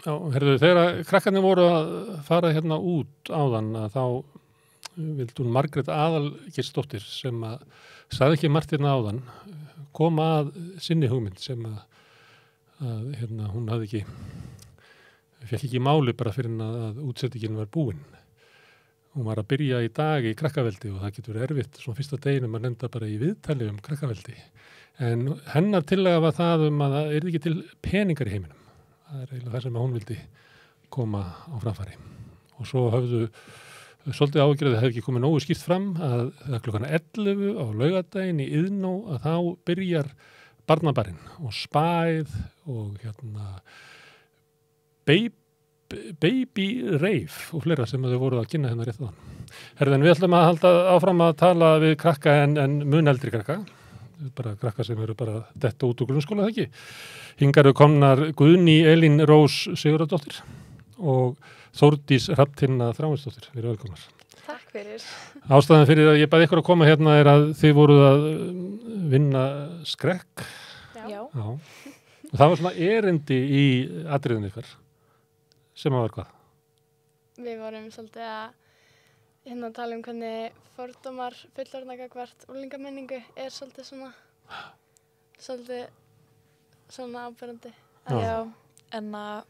Já, herðu, þegar krakkarnir voru að fara hérna út áðan að þá vildi hún Margrét Aðalgeirsdóttir sem að sagði ekki margt hérna áðan koma að sinni hugmynd sem að hérna hún hafði ekki fekk ekki máli bara fyrir að útsettingin var búin. Hún var að byrja í dag í krakkaveldi og það getur erfitt svona fyrsta deginum að lenda bara í viðtali krakkaveldi. En hennar tillaga var það að það yrði ekki til peningar í heiminum. Það eiginlega það sem hún vildi koma á framfæri. Og svo höfðu svolítið ágjörði hefði ekki komið nógu skýrt fram að klukkan 11 á laugardaginn í Iðnó að þá byrjar barnabarinn og spæð og hérna Baby Rave og fleira sem þau voru að kynna hérna rétt á hann. Herðin, við ætlum að halda áfram að tala við krakka en mun eldri krakka. Bara krakka sem eru bara detta út úr grunnskóla, það ekki. Hingaru komnar Guðný Elín Rós Sigurðardóttir og Þórdís Hrafntinna Þráinsdóttir. Við erum velkomnar. Takk fyrir. Ástæðan fyrir að ég bæði ykkur að koma hérna er að þið voruð að vinna skrekk. Já. Og það var svona erindi í atriðin ykkar. Sem að var hvað? Við vorum svolítið að tala hvernig fordómar fullorðna gagnvart unglingamenningu er svolítið svona áberandi. Já, en að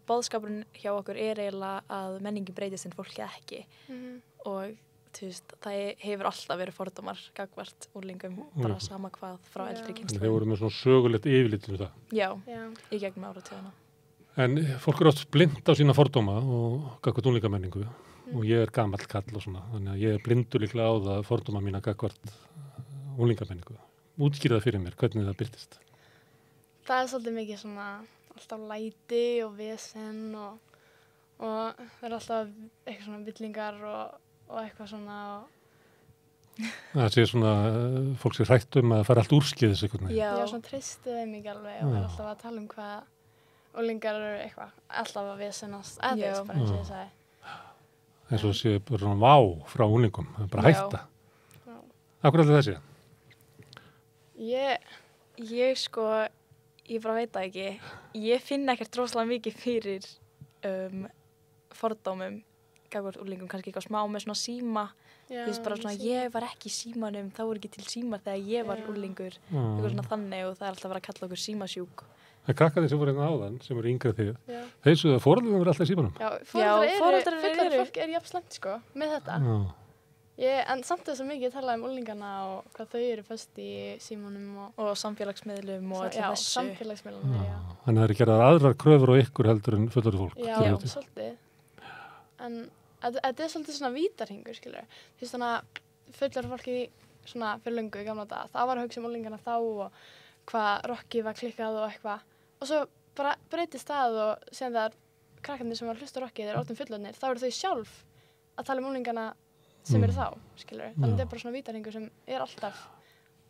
boðskapurinn hjá okkur er eiginlega að menningin breytist en fólki ekki. Og það hefur alltaf verið fordómar gagnvart unglingum, bara sama hvað frá eldri kynslóðum. Þeir voru með svona sögulegt yfirlit um það. Já, í gegnum áratugina. En fólk eru oft blind á sína fordóma og gagnvart unglingamenningu og ég er gamall kall og svona, þannig að ég er blindur líklega á það fordóma mína gagnvart unglingamenningu. Útskýrða fyrir mér, hvernig það birtist? Það er svolítið mikið svona alltaf læti og vesen og það er alltaf eitthvað svona villingar og eitthvað svona Það sé svona, fólk sé hrætt að fara allt úrskeiðis einhvern veginn. Já, svona treystu þeim ekki alveg og er alltaf að tala hvað unglingar eru eitthvað, alltaf að vesenast, bara eins og ég sagði. Eins og sé bara svona vá frá unglingum, bara hætta. Akkur er þetta þessi? Ég bara veit það ekki. Ég finn ekkert rosalega mikið fyrir fordómum gagnvart unglingum, kannski eitthvað smá með svona síma. Bara svona, ég var ekki í símanum, þá voru ekki til símar þegar ég var unglingur. Eitthvað svona þannig og það er alltaf verið að kalla okkur símasjúk. Það er krakkarnir sem voru hérna áðan, sem eru yngrið þig. Þeir svo að foreldrarnir eru alltaf í símanum. Já, fullorðið fólk er jafn slæmt með þetta. En samt þess að mikið talaði unglingana og hvað þau eru föst í símanum og samfélagsmiðlum og öllu þessu. Já, samfélagsmiðlum, já. Þannig að það eru gerðar aðrar kröfur á ykkur heldur en fullorðið fólk. Já, svolítið. En þetta er svolítið svona vítarhingur, skilur. Þú veist þannig að fullorðið fólki svona fyrir löngu í gamla daga, það var að hugsa unglingana þá og hvað rockið var klikkað og eitthvað. Og svo bara breytist það og síðan þegar krakkarnir sem var að hlusta rockið er orðin fullorðnir, þá eru þau sjálf að tala unglingana sem eru þá, skilur. Þannig að þetta er bara svona vítarhingur sem er alltaf,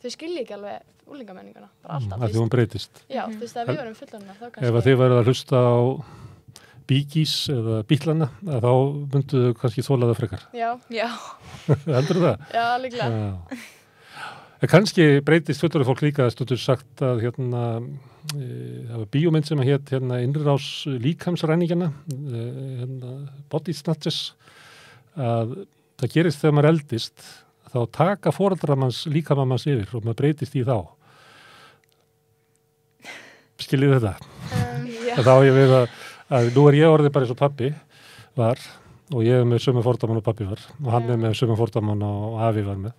þau skilja ekki alveg unglingamenninguna, bara alltaf. Því hún breytist. Já, þú veist að við vorum fullorðna, þá kannski. Ef þið værið að hlusta á Bee Gees eða Beatlana, þá myndu þau kannski þola það frekar. Já. Heldur það? Já, líklega. En kannski breytist fullorðið fólk líka, stundur sagt að það var bíómynd sem hét innrás líkamsræningjana, Body Snatchers, að það gerist þegar maður eldist, þá taka foreldramanns líkamamanns yfir og maður breytist í þá. Skiljið þetta? Þá ég við að nú er ég orðið bara eins og pabbi var og ég er með sömu fordómann og pabbi var og hann er með sömu fordómann og afi var með.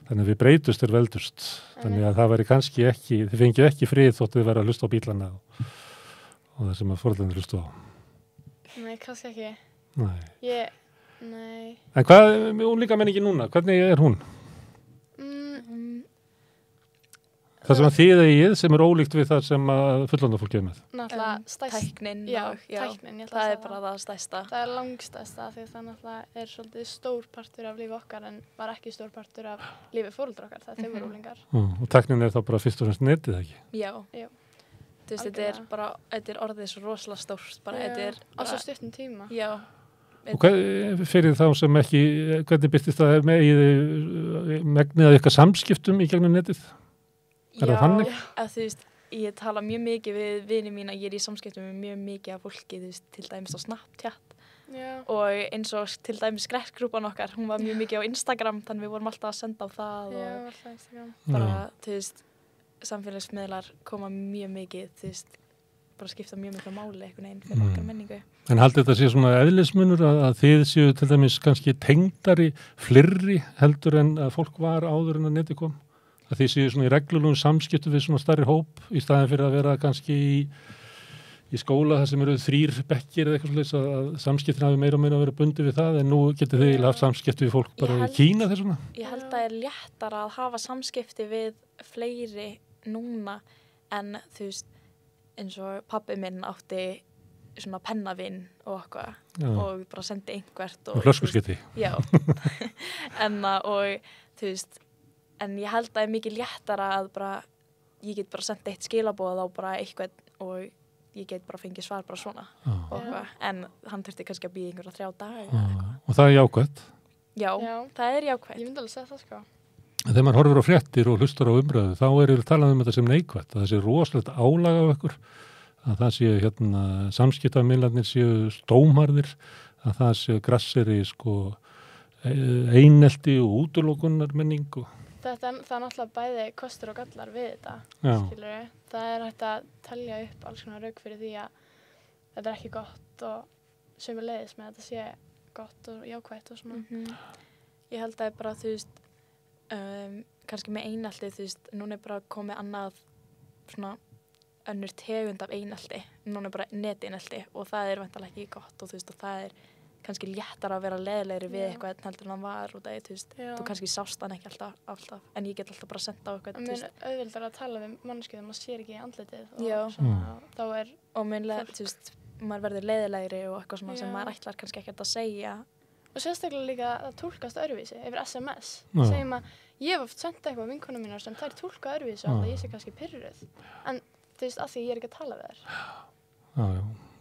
Þannig að við breytust veldust. Þannig að það væri kannski ekki, þið fengið ekki frið þótt þið væri að hlusta á bílana og það sem að foreldrarnir hlusta á. Nei, kannski ekki. Nei. Nei. En hvað er unglingamenningin núna? Hvernig er hún? Það sem að þið eigið sem er ólíkt við það sem að fullorðna fólk er með. Náttúrulega tæknin. Já, tæknin. Það er bara það stærsta. Það er langstærsta því það náttúrulega er svolítið stór partur af lífi okkar en var ekki stór partur af lífi foreldra okkar. Það þau voru unglingar. Og tæknin er þá bara fyrst og fremst netið, ekki? Já. Þú veist, þetta er orðið svo rosalega stórt. Á svo stuttum tíma. Já. Og fyrir þá sem ekki, hvernig byrtist það megnið að ykkar samskiptum í gegnum netið? Er það þannig? Þú veist, ég tala mjög mikið við vini mína, ég í samskiptum með mjög mikið af fólki, þú veist, til dæmis á Snapchat og eins og til dæmis skrekkgrúpan okkar, hún var mjög mikið á Instagram, þannig við vorum alltaf að senda á það og alltaf Instagram. bara, þú veist, samfélagsmiðlar koma mjög mikið, þú veist, bara skipta mjög miklu máli einhvern veginn fyrir okkar menningu. En haldið þetta sé svona eðlismunur að þið séu til dæmis kannski tengdari, fleiri heldur en að fólk var áður en að neti kom? Að þið séu svona í reglulegu samskiptu við svona stærri hóp í staðin fyrir að vera kannski í skóla þar sem eru 3 bekkir eða eitthvað slúðis að samskiptin hafi meira og meira verið bundið við það en nú getið þið haft samskipti við fólk bara í Kína þess vegna? Ég held að það er léttara að hafa samskipti við fleiri núna en þú veist eins og pabbi minn átti svona pennavinn og eitthvað og bara sendi einhvert og flöskuskipti. Já. Og þú veist en ég held að það er mikið léttara að bara ég get bara sendið eitt skilaboð á bara eitthvað og ég get bara fengið svar bara svona og eitthvað en hann þurfti kannski að bíða einhverja 3 daga og það er jákvætt? Já, það er jákvætt. Ég myndi alveg segja það sko. Þegar maður horfir á fréttir og hlustar á umræðu þá er talað þetta sem neikvætt að það sé rosalegt álag á ykkur að það séu samskiptamiðlarnir séu stómharðir að það séu grasseri sko einelti og útilokunar menning og það er náttúrulega bæði kostur og gallar við þetta, skilurðu. Það er hægt að telja upp alls konar rauk fyrir því að þetta er ekki gott og sömuleiðis með að þetta sé gott og jákvætt og svona. Ég held að bara, þú veist, kannski með einelti, þú veist, núna er bara komið annað svona önnur tegund af einelti, núna er bara neteinelti og það er væntanlega ekki gott og þú veist, og það er kannski léttar að vera leiðilegri við eitthvað heldur en hann var út af því, þú veist, þú kannski sást hann ekki alltaf, en ég get alltaf bara senda á eitthvað, þú veist. Auðveldar að tala við manneskju þegar maður sér ekki í andlitið og svona, þá er og mynlega, þú veist, maður verður leiðilegri og eitthvað svona sem maður ætlar kannski ekkert að segja. Og sérstaklega líka að túlkast öðruvísi yfir SMS. Segjum að ég hef oft sendið eitthvað vinkonum mínar sem þær túlka öðruvísi og ég sé kannski pirruð. En þú veist, af því ég er ekki að tala við þær.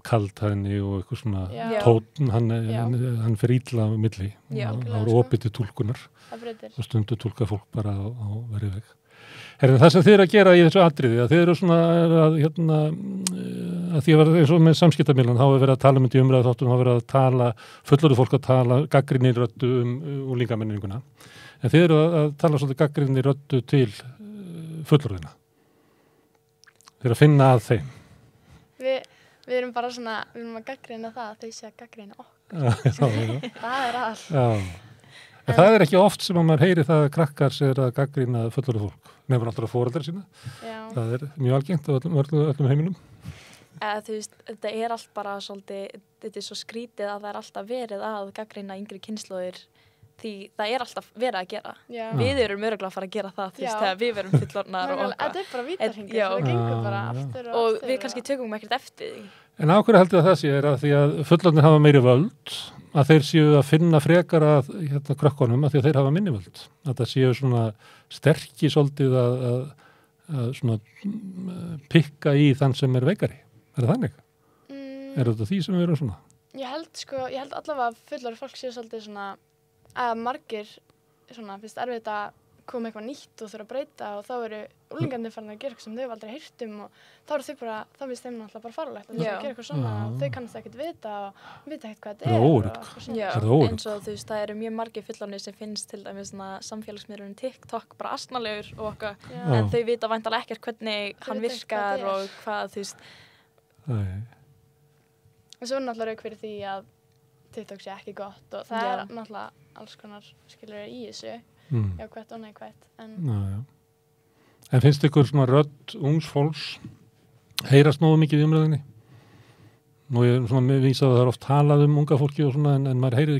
Kaldhæðni og eitthvað svona tónn, hann fer illa á milli og á opið til túlkunar og stundu túlka fólk bara á verið veg. Það sem þið eru að gera í þessu atriði, að þið eru svona að því að vera eins og með samskiptamiðlan, þá er verið að tala um þetta í umræðu þáttum, þá er verið að tala, fullorðið fólk að tala gagnrýni röddu unglingamenninguna, en þið eru að tala svolítið gagnrýni röddu til fullorðina. Þið eru að finna að þeim. Við erum bara svona, við erum að gagnrýna það að þau sé að gagnrýna okkur. Það er allt. Já. En það er ekki oft sem að maður heyri það að krakkar sér að gagnrýna fullorðið fólk. Nefnir alltaf foreldrar sína. Já. Það er mjög algengt á öllum heiminum. Þú veist, þetta er allt bara svolítið, þetta er svo skrítið að það er alltaf verið að gagnrýna yngri kynslóðir því það er alltaf verið að gera. Já. Við erum örugglega að fara að gera það, þú veist, þegar við verum fullorðnar og þetta er bara vítarhringur, það gengur bara aftur og við kannski tökum ekkert eftir því. En á hverju haldið að það sé að því að fullorðnir hafa meiri völd, að þeir séu að finna frekar að krökkunum að því að þeir hafa minni völd. Að það séu svona sterki svolítið að svona pikka í þann sem er veikari. Er það þannig? Er þetta því sem við erum svona? Ég held allavega að fullorðið fólk séu svolítið svona að margir svona finnst erfitt að koma eitthvað nýtt og þurfa að breyta og þá eru unglingarnir farin að gera eitthvað sem þau aldrei heyrt og þá eru þau bara, þá finnst þeim náttúrulega bara farlegt að gera eitthvað svona og þau kannast ekkert vita og vita ekkert hvað þetta er. Já, eins og þú veist, það eru mjög margir fullorðnir sem finnst til dæmis samfélagsmiðlurinn TikTok bara asnalegur og eitthvað, en þau vita væntanlega ekkert hvernig hann virkar og hvað, þú veist. Og svo er náttúrulega rauk fyrir því að TikTok sé ekki gott og það er náttúrulega alls konar skilur í þessu. Jákvætt og neikvætt. En finnst ykkur svona rödd ungs fólks heyrast nógu mikið í umræðinni? Nú er svona vísað að það er oft talað um unga fólki og svona en maður heyrir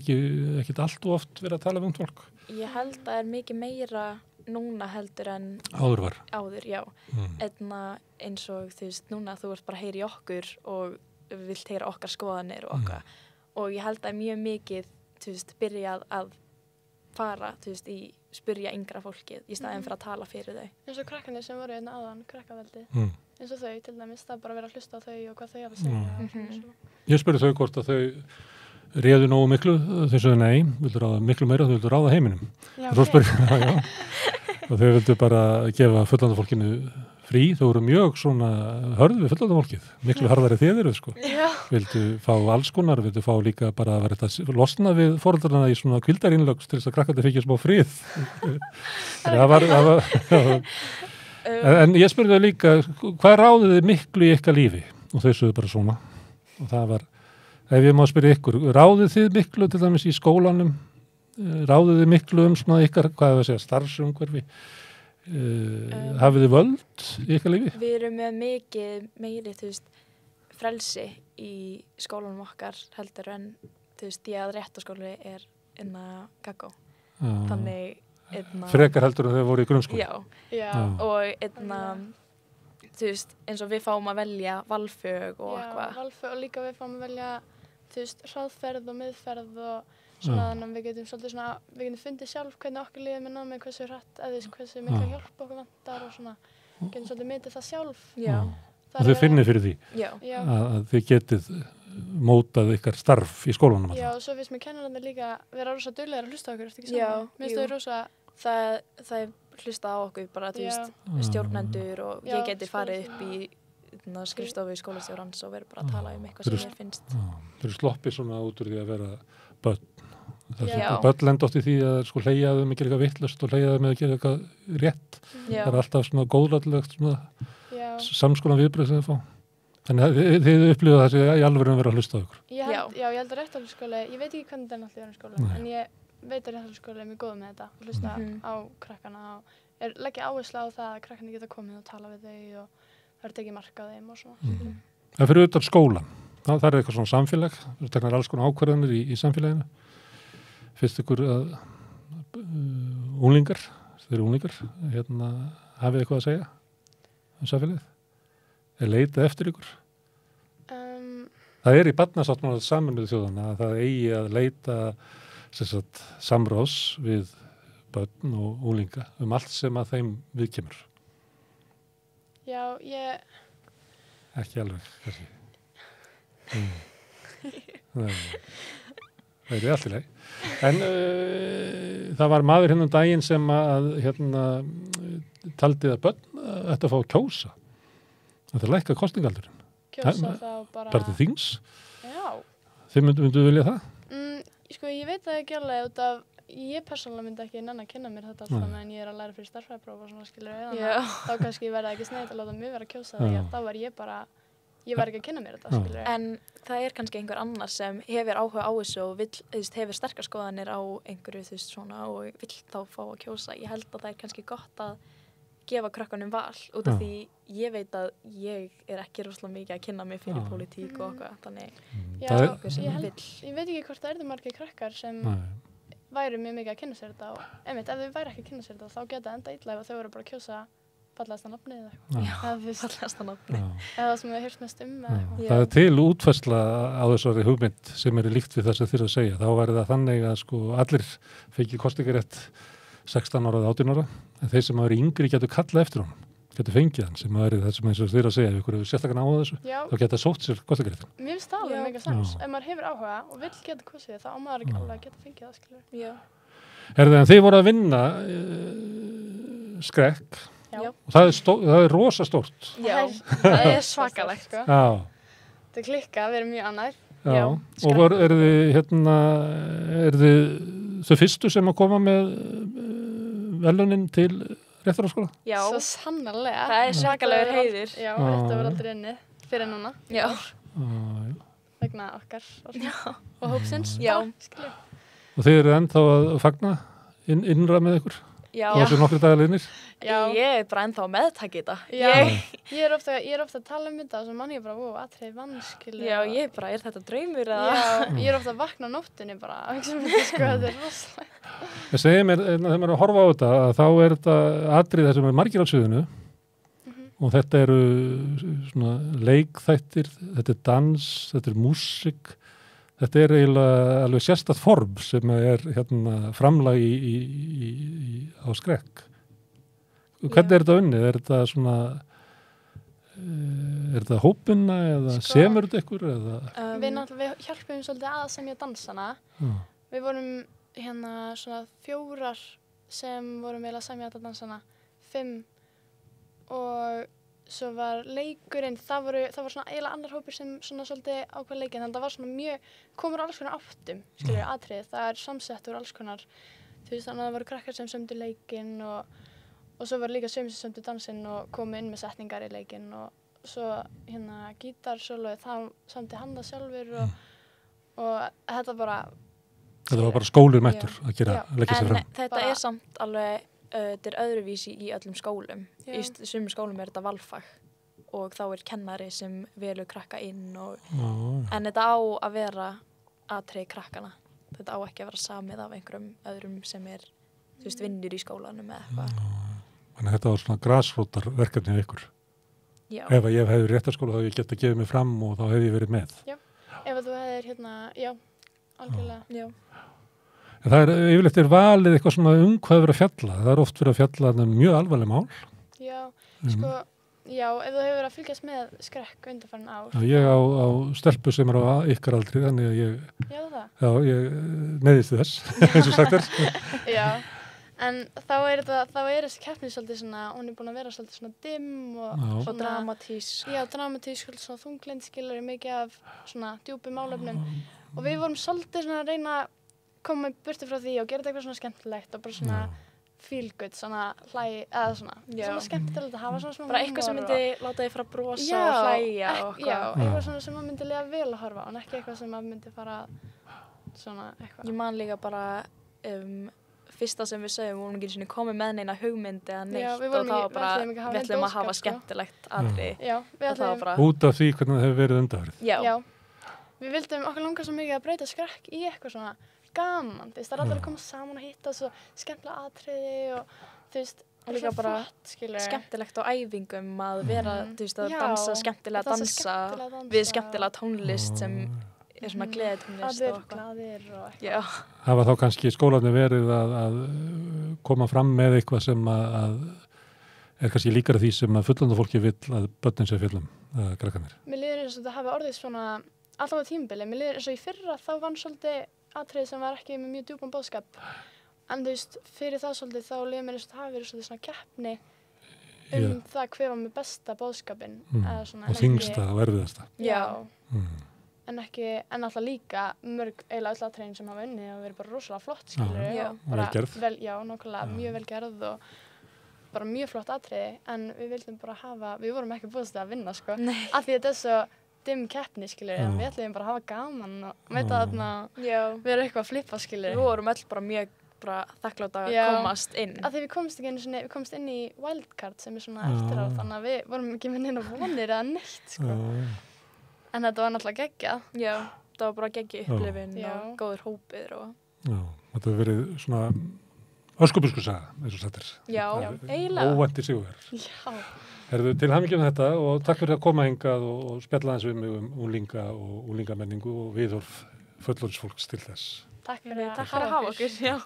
ekkert allt og oft verið að tala um ungt fólk. Ég held að það er mikið meira núna heldur en áður var. Áður, já. Eins og þú veist, núna þú ert bara að heyra í okkur og vilt heyra okkar skoðanir og okkar. Og ég held að mjög mikið, þú veist, byrjað að fara, þú veist, í spyrja yngra fólkið í staðinn fyrir að tala fyrir þau. Eins og krakkarnir sem voru hérna áðan, krakkaveldið. Eins og þau, til dæmis, það bara vera að hlusta á þau og hvað þau hafa að segja. Ég spurði þau hvort að þau réðu nógu miklu, þau sögðu nei, vildu ráða miklu meira, þau vildu ráða heiminum. Og svo spurði og þau vildu bara gefa fullorðna fólkinu frí, þau voru mjög svona hörðu við fullorðna fólkið, miklu harðari þið eru sko. Já. Vildu fá alls konar, vildu fá líka bara að vera þetta losna við foreldrana í svona kvildarinlögs til þess að krakkandi fikk smá frið. það var en ég spurði þau líka, hvað ráðið þið miklu í ykkar lífi? Og þau sögðu bara svona. Og það var, ef ég má spyrja ykkur, ráðið þið miklu til dæmis í skólanum? Ráðið þið miklu svona ykkar, hvað er að segja, starfsumhverfi? Hafið þið völd í ykkar lífi? Við erum með meiri, frelsi í skólanum okkar heldur en, ég að réttaskóli er innan Gaggo. Þannig, frekar heldur en þau voru í grunnskóla? Já. Og eins og við fáum að velja valfög og eitthvað. Já, valfög og líka við fáum að velja, hraðferð og miðferð og svona þannig að við getum fundið sjálf hvernig okkur líður með námið, hversu hratt eða hversu mikla hjálp okkur vantar og svona, getum svolítið metið það sjálf. Já. Og þau finnir fyrir því að þið getið mótað ykkar starf í skólanum. Já, og svo finnst mér kennararnir líka vera rosa duglegir að hlusta okkur, eftir ekki saman. Mér finnst þau rosa... Það er hlusta á okkur bara, stjórnendur og ég geti farið upp í skrifstofu í skólastjórans og verið bara að tala um eitthvað sem ég finnst. Þeir eru sloppið svona út úr því að vera börn. Börn lenda oft í því að sko hleyja þau með að gera eitthvað vittlust og hleyja þau með að gera eitthvað rétt. Það er alltaf svona góðlætilegt samskonar viðbröð sem þau fá. Þannig að þið upplifað það sem í alveg að vera að hlusta á ykkur. Já, ég held að réttarhaldsskóli, ég veit ekki hvernig það er náttúrulega skóla, en ég veit að réttarhaldsskóli er mjög góð með þetta og hlusta á krakkana og leggja áherslu á það að krakkana geta komið og tala við þau og það er tekið mark á þeim og svona. En fyrir utan skólan, það er eitthvað svona samfélag, þú teknar alls konar ákvarðanir í samfélaginu. Finnst ykkur að unglingar, þeir eru unglingar, hafið eitthvað að segja um samfélagið? Er leitað eftir ykkur? Það er í barnasáttmála Sameinuðu þjóðanna að það eigi að leita samráðs við börn og unglinga allt sem að þeim viðkemur. Já, Ekki alveg, kannski. Það er allt í lagi. En það var maður hérna daginn sem að taldi að börn ætti að fá að kjósa. Það er lækka kosningaldurinn. Kjósa þá bara til þings. Já. Þið myndu vilja það? Ég veit það ekki alveg út af, ég persónulega myndi ekki nennan að kynna mér þetta alltaf en ég er að læra fyrir stærðfræðipróf og svona skilur þá kannski verða ekki sneitt að láta mig vera að kjósa því að þá var ég bara, ég var ekki að kynna mér þetta skilur. En það er kannski einhver annar sem hefur áhuga á þessu og hefur sterkar skoðanir á einhverju svona og vill þá fá að kjósa. Ég held að það er kannski gott að gefa krakkanum val út af því ég veit að ég er ekki rosalega mikið að kynna mig fyrir pólitík og eitthvað, þannig ég veit ekki hvort það eru margir krakkar sem væri mjög mikið að kynna sér þetta og ef þau væri ekki að kynna sér þetta þá geta enda illa ef þau voru bara að kjósa fallegasta nafni eða eitthvað. Fallegasta nafni. Eða það sem við heyrt mest eitthvað. Það er til útfærsla á þessari hugmynd sem er líkt við það sem þið að segja. Þá væri það þannig að allir fengi kosningarétt 16 ára eða 18 ára, en þeir sem eru yngri getur kalla eftir honum, getur fengið hann sem er það sem eins og þeir að segja, ef ykkur hefur sérstaklega áhuga þessu, þá geta sótt sér kosningaréttin. Mér finnst það alveg mega sens, ef maður hefur áhuga og vill geta kosið þá á maður ekki alveg að geta fengið það, skilur. Já. En þið voru að vinna skrekk og það er rosa stórt. Já, það er svakalegt. Þetta klikka, við erum mjög ánægð. Já, og eru þið þau fyrstu sem að koma með verðlaunin til réttarháskóla? Já, svo sannarlega. Það er svakalegur heiður. Já, þetta var aldrei unnið fyrir núna. Já. Vegna okkar og hópsins. Já. Og þið eru ennþá að fagna innra með ykkur? Já. Og þessu nokkri dagar liðnir? Já. Ég er bara ennþá að meðtaka þetta. Já. Ég er ofta að tala um þetta og svo mann ég bara, atriði vanskilu. Já, ég bara, er þetta draumur eða? Já, ég er ofta að vakna á nóttunni bara, þetta er rosalegt. Það segir mér, þegar maður er að horfa á þetta, þá er þetta atriði sem er margir á sviðinu og þetta eru svona leikþættir, þetta er dans, þetta er músík. Þetta er eiginlega alveg sérstakt form sem er framlag á skrekk. Hvernig er þetta unnið? Er þetta svona, er þetta hópina eða semur þetta ykkur? Við hjálpum svolítið að semja dansana. Við vorum svona 4 sem vorum eiginlega að semja þetta dansana, 5 og svo var leikurinn, það var svona eiginlega annar hópur sem svona svolítið ákvað leikinn, þannig að það var svona mjög, komur alls konar áttum, skilur atrið, það samsett úr alls konar, þú veist, þannig að það voru krakkar sem sömdu leikinn og svo var líka sömur sem sömdu dansinn og komu inn með setningar í leikinn og svo gítarsólóið, það samdi hann það sjálfur og þetta bara... Þetta var bara skólur mættur að leggja sér fram. En þetta samt alveg, þetta öðruvísi í öllum skólum. Í sumum skólum þetta valfag og þá kennari sem velur krakka inn en þetta á að vera atriði krakkana. Þetta á ekki að vera samið af einhverjum öðrum sem þú veist, vinnur í skólanum eða eitthvað. Þannig að þetta var svona grasrótar verkefni af ykkur. Já. Ef ég hefði réttarskóla þá ég geta gefið mig fram og þá hefði ég verið með. Já, ef þú hefðir algjörlega. Já. En það yfirleitt valið eitthvað svona hvað verið að fjalla. Það oft verið að fjalla mjög alvarleg mál. Já, sko, ef þú hefur verið að fylgjast með skrekk undanfarin ár. Já, ég á stelpu sem á ykkar aldri, þannig að ég... Já, það? Já, ég neyðist þess, eins og sagt Já. En þá þessi keppni svolítið svona, hún búin að vera svolítið svona dimm og dramatísk. Já, dramatísk, svona þunglynd, skilur mikið af svona djúpum málefnum. Og við vorum svolítið svona að reyna að koma burti frá því og gera þetta eitthvað svona skemmtilegt og bara svona feel good, svona eða svona skemmtilegt að hafa svona smá bara eitthvað sem myndi láta þig fara að brosa og hlæja og eitthvað. Já, eitthvað svona sem maður myndi lega vel að horfa á, en ekki eitthvað sem maður myndi fara svona eitthvað. Ég man líka bara fyrsta sem við sögum, við vorum ekki svona komið með neina hugmynd eða neitt og þá bara við ætlum að hafa skemmtilegt atriði. Já, við ætlum út af því hvernig það hefur verið undanfarið. Já, við vildum okkur langar svo mikið að breyta skrekk í eitthvað svona gaman, þú veist, það allir að koma saman og hitta svo skemmtilega atriði og þú veist, líka bara skemmtilegt á æfingum að vera, þú veist, að dansa skemmtilega dansa við skemmtilega tónlist sem svona gleðitónlist og glaðir og eitthvað. Hafa þá kannski skólarnir verið að koma fram með eitthvað sem að kannski líkara því sem að fullorðna fólki vill að börnin sé fjöllum, krakkarnir. Mér líður eins og það hafi orðið svona allavega tímabili, mér líður eins og í fyrra þá vann svolítið atriði sem var ekki með mjög djúpan boðskap. En þú veist, fyrir það svolítið þá líður mér eins og það hafi verið svolítið svona keppni það hver var með besta boðskapinn. Og þyngsta og erfiðasta. Já. En alltaf líka mörg eiginlega öll atriðin sem hafa unnið og verið bara rosalega flott, skilur. Já, vel gerð. Já, nákvæmlega, mjög vel gerð og bara mjög flott atriði, en við vildum bara við vorum ekki búist að vinna, sko. Af því þetta svo dimm keppni, skilur, en við ætlum bara að hafa gaman og með þarna vera eitthvað að flippa, skilur. Við vorum öll bara mjög þakklátt að komast inn. Af því við komst inn í wildcard sem svona eftir á, þannig að við vorum ekki með neina vonir eða neitt, sko. En þetta var náttúrulega geggjað. Já, það var bara geggjuð upplifun og góður hópir og... Já, þetta hefur verið svona öskubuskusaga, eins og þetta Já, eiginlega. Óvæntir sigurvegarar. Já. Herðu, til hamingju með þetta og takk fyrir að koma hingað og spjalla aðeins við mig unglinga og unglingamenningu og viðhorf fullorðsfólks til þess. Takk fyrir að hafa okkur, já.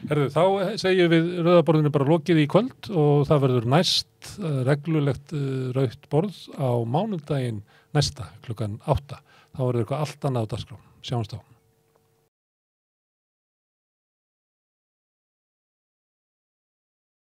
Herðu, þá segjum við rauðaborðinu bara lokið í kvöld og það verður næst reglulegt rautt borð á mánudaginn næsta klukkan 8. Þá verður eitthvað allt annað á dagskrá. Sjáumst á.